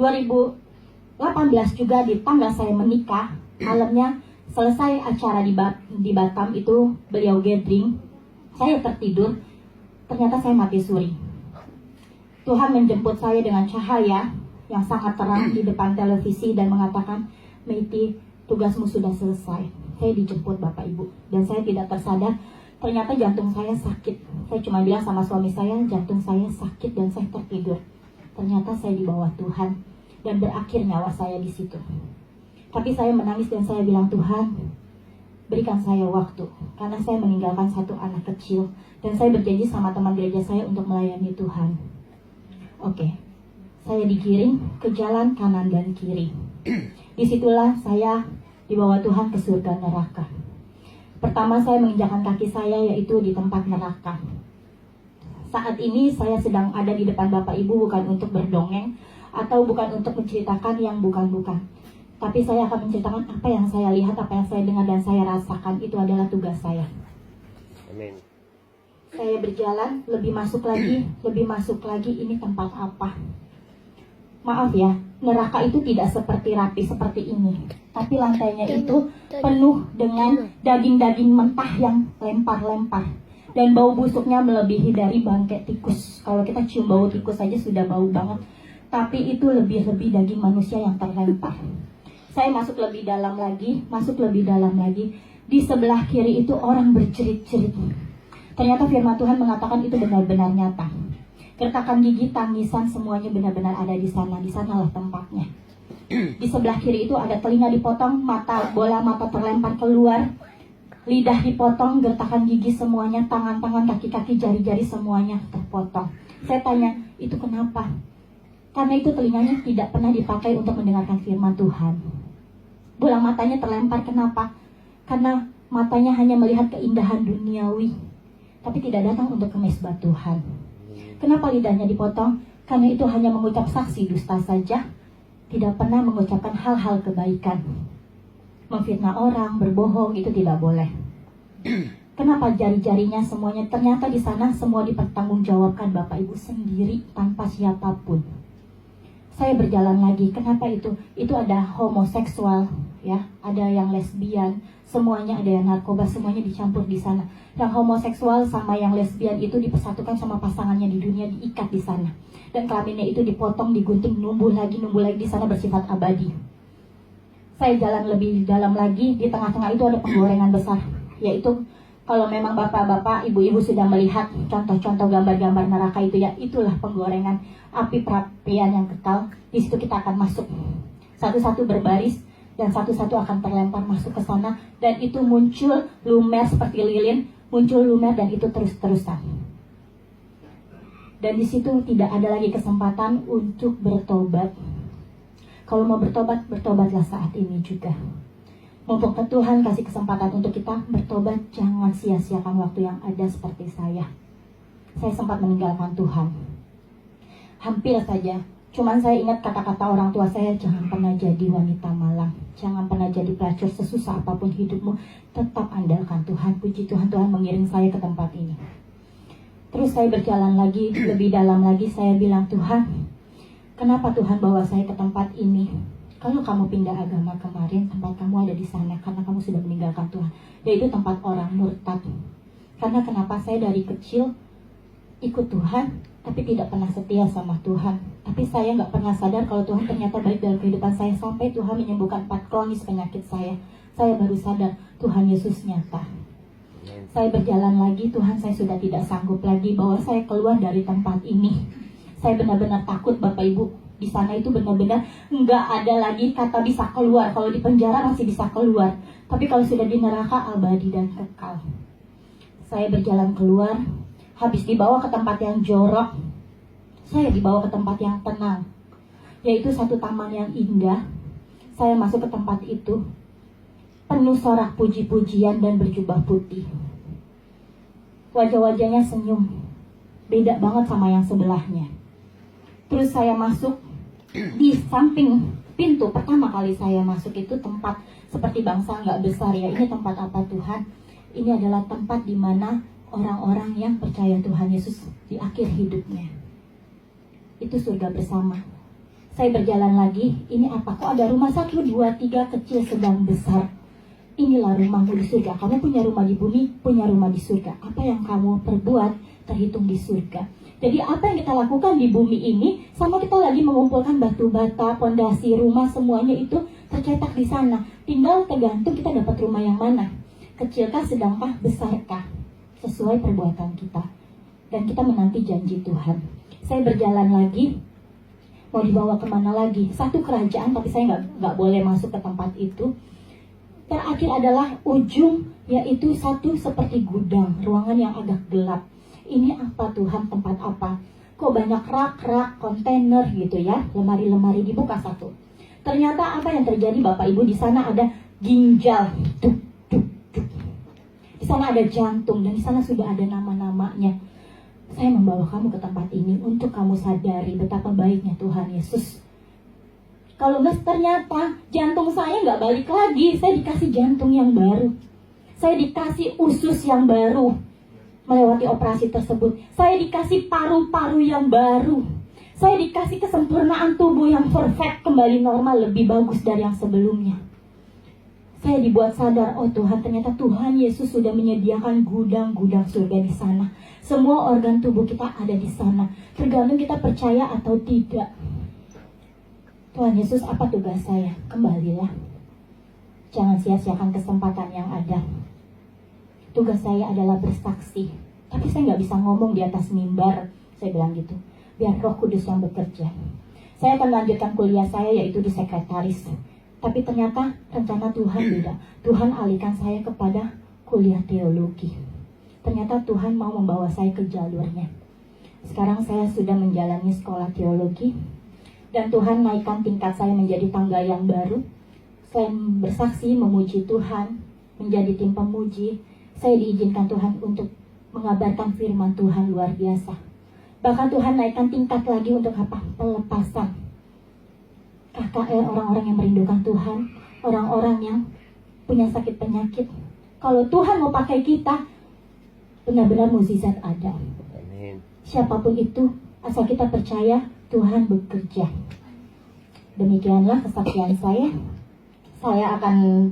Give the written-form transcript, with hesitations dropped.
2018 juga di tanggal saya menikah, malamnya selesai acara di Batam itu beliau gathering, saya tertidur, ternyata saya mati suri. Tuhan menjemput saya dengan cahaya yang sangat terang di depan televisi dan mengatakan, Meiti, tugasmu sudah selesai. Saya dijemput Bapak Ibu dan saya tidak tersadar, ternyata jantung saya sakit. Saya cuma bilang sama suami saya, jantung saya sakit dan saya tertidur. Ternyata saya di bawah Tuhan dan berakhir nyawa saya di situ. Tapi saya menangis dan saya bilang, Tuhan, berikan saya waktu. Karena saya meninggalkan satu anak kecil. Dan saya berjanji sama teman gereja saya untuk melayani Tuhan. Oke, saya digiring ke jalan kanan dan kiri. Disitulah saya dibawa Tuhan ke surga neraka. Pertama saya menginjakkan kaki saya yaitu di tempat neraka. Saat ini saya sedang ada di depan Bapak Ibu bukan untuk berdongeng atau bukan untuk menceritakan yang bukan-bukan. Tapi saya akan menceritakan apa yang saya lihat, apa yang saya dengar dan saya rasakan. Itu adalah tugas saya. Amin. Saya berjalan, lebih masuk lagi, ini tempat apa? Maaf ya, neraka itu tidak seperti rapi seperti ini. Tapi lantainya itu penuh dengan daging-daging mentah yang lempar-lempar. Dan bau busuknya melebihi dari bangkai tikus. Kalau kita cium bau tikus saja sudah bau banget. Tapi itu lebih-lebih daging manusia yang terlempar. Saya masuk lebih dalam lagi. Di sebelah kiri itu orang berjerit-jerit. Ternyata firman Tuhan mengatakan itu benar-benar nyata. Gertakan gigi, tangisan, semuanya benar-benar ada di sana. Di sanalah tempatnya. Di sebelah kiri itu ada telinga dipotong, bola mata terlempar keluar, lidah dipotong, gertakan gigi semuanya, tangan-tangan, kaki-kaki, jari-jari semuanya terpotong. Saya tanya, itu kenapa? Karena itu telinganya tidak pernah dipakai untuk mendengarkan firman Tuhan. Bola matanya terlempar, kenapa? Karena matanya hanya melihat keindahan duniawi, tapi tidak datang untuk ke mezbah Tuhan. Kenapa lidahnya dipotong? Karena itu hanya mengucap saksi dusta saja, tidak pernah mengucapkan hal-hal kebaikan. Memfitnah orang, berbohong, itu tidak boleh. Kenapa jari-jarinya semuanya? Ternyata di sana semua dipertanggungjawabkan Bapak Ibu sendiri tanpa siapapun. Saya berjalan lagi. Kenapa itu? Itu ada homoseksual, ya, ada yang lesbian, semuanya ada yang narkoba, semuanya dicampur di sana. Yang homoseksual sama yang lesbian itu dipersatukan sama pasangannya di dunia, diikat di sana. Dan kelaminnya itu dipotong, digunting, numbuh lagi di sana bersifat abadi. Saya jalan lebih dalam lagi, di tengah-tengah itu ada penggorengan besar, yaitu kalau memang bapak-bapak, ibu-ibu sudah melihat contoh-contoh gambar-gambar neraka itu, ya itulah penggorengan, api perapian yang kekal. Di situ kita akan masuk, satu-satu berbaris dan satu-satu akan terlempar masuk ke sana, dan itu muncul lumer seperti lilin, muncul lumer dan itu terus-terusan. Dan di situ tidak ada lagi kesempatan untuk bertobat. Kalau mau bertobat, bertobatlah saat ini juga. Mumpung Tuhan kasih kesempatan untuk kita bertobat, jangan sia-siakan waktu yang ada seperti saya. Saya sempat meninggalkan Tuhan. Hampir saja. Cuman saya ingat kata-kata orang tua saya, jangan pernah jadi wanita malang. Jangan pernah jadi pelacur, sesusah apapun hidupmu. Tetap andalkan Tuhan. Puji Tuhan, Tuhan mengiring saya ke tempat ini. Terus saya berjalan lagi, lebih dalam lagi. Saya bilang, Tuhan, kenapa Tuhan bawa saya ke tempat ini? Kalau kamu pindah agama kemarin, tempat kamu ada di sana karena kamu sudah meninggalkan Tuhan. Yaitu tempat orang murtad. Karena kenapa saya dari kecil ikut Tuhan, tapi tidak pernah setia sama Tuhan. Tapi saya nggak pernah sadar kalau Tuhan ternyata baik dalam kehidupan saya. Sampai Tuhan menyembuhkan 4 kronis penyakit saya. Saya baru sadar Tuhan Yesus nyata. Saya berjalan lagi, Tuhan, saya sudah tidak sanggup lagi bahwa saya keluar dari tempat ini. Saya benar-benar takut Bapak Ibu. Di sana itu benar-benar nggak ada lagi kata bisa keluar. Kalau di penjara masih bisa keluar, tapi kalau sudah di neraka abadi dan kekal. Saya berjalan keluar, habis dibawa ke tempat yang jorok, saya dibawa ke tempat yang tenang, yaitu satu taman yang indah. Saya masuk ke tempat itu, penuh sorak puji-pujian dan berjubah putih. Wajah-wajahnya senyum, beda banget sama yang sebelahnya. Terus saya masuk. Di samping pintu pertama kali saya masuk itu tempat seperti bangsa nggak besar, ya. Ini tempat apa Tuhan? Ini adalah tempat di mana orang-orang yang percaya Tuhan Yesus di akhir hidupnya. Itu surga bersama. Saya berjalan lagi, ini apa? Kok ada rumah 1, 2, 3, kecil, sedang, besar. Inilah rumahmu di surga. Kamu punya rumah di bumi, punya rumah di surga. Apa yang kamu perbuat terhitung di surga. Jadi apa yang kita lakukan di bumi ini, sama kita lagi mengumpulkan batu bata, pondasi, rumah, semuanya itu tercetak di sana. Tinggal tergantung kita dapat rumah yang mana. Kecilkah, sedangkah, besarkah, sesuai perbuatan kita. Dan kita menanti janji Tuhan. Saya berjalan lagi, mau dibawa kemana lagi? Satu kerajaan, tapi saya nggak boleh masuk ke tempat itu. Terakhir adalah ujung, yaitu satu seperti gudang, ruangan yang agak gelap. Ini apa Tuhan, tempat apa? Kok banyak rak-rak, kontainer gitu ya, lemari-lemari, dibuka satu. Ternyata apa yang terjadi Bapak Ibu, di sana ada ginjal, duk, duk, duk. Di sana ada jantung, dan di sana sudah ada nama-namanya. Saya membawa kamu ke tempat ini untuk kamu sadari betapa baiknya Tuhan Yesus. Kalau enggak, ternyata jantung saya nggak balik lagi. Saya dikasih jantung yang baru. Saya dikasih usus yang baru melewati operasi tersebut. Saya dikasih paru-paru yang baru. Saya dikasih kesempurnaan tubuh yang perfect, kembali normal, lebih bagus dari yang sebelumnya. Saya dibuat sadar, oh Tuhan, ternyata Tuhan Yesus sudah menyediakan gudang-gudang surga di sana. Semua organ tubuh kita ada di sana. Tergantung kita percaya atau tidak. Tuhan Yesus, apa tugas saya? Kembalilah. Jangan sia-siakan kesempatan yang ada. Tugas saya adalah bersaksi. Tapi saya nggak bisa ngomong di atas mimbar. Saya bilang gitu. Biar Roh Kudus yang bekerja. Saya akan melanjutkan kuliah saya, yaitu di sekretaris. Tapi ternyata rencana Tuhan beda. Tuhan alihkan saya kepada kuliah teologi. Ternyata Tuhan mau membawa saya ke jalurnya. Sekarang saya sudah menjalani sekolah teologi. Dan Tuhan naikkan tingkat saya menjadi tangga yang baru. Saya bersaksi, memuji Tuhan, menjadi tim pemuji. Saya diizinkan Tuhan untuk mengabarkan firman Tuhan luar biasa. Bahkan Tuhan naikkan tingkat lagi untuk apa? Pelepasan. KKR, orang-orang yang merindukan Tuhan, orang-orang yang punya sakit penyakit. Kalau Tuhan mau pakai kita, benar-benar mukjizat ada. Amin. Siapapun itu, asal kita percaya, Tuhan bekerja. Demikianlah kesaksian saya. Saya akan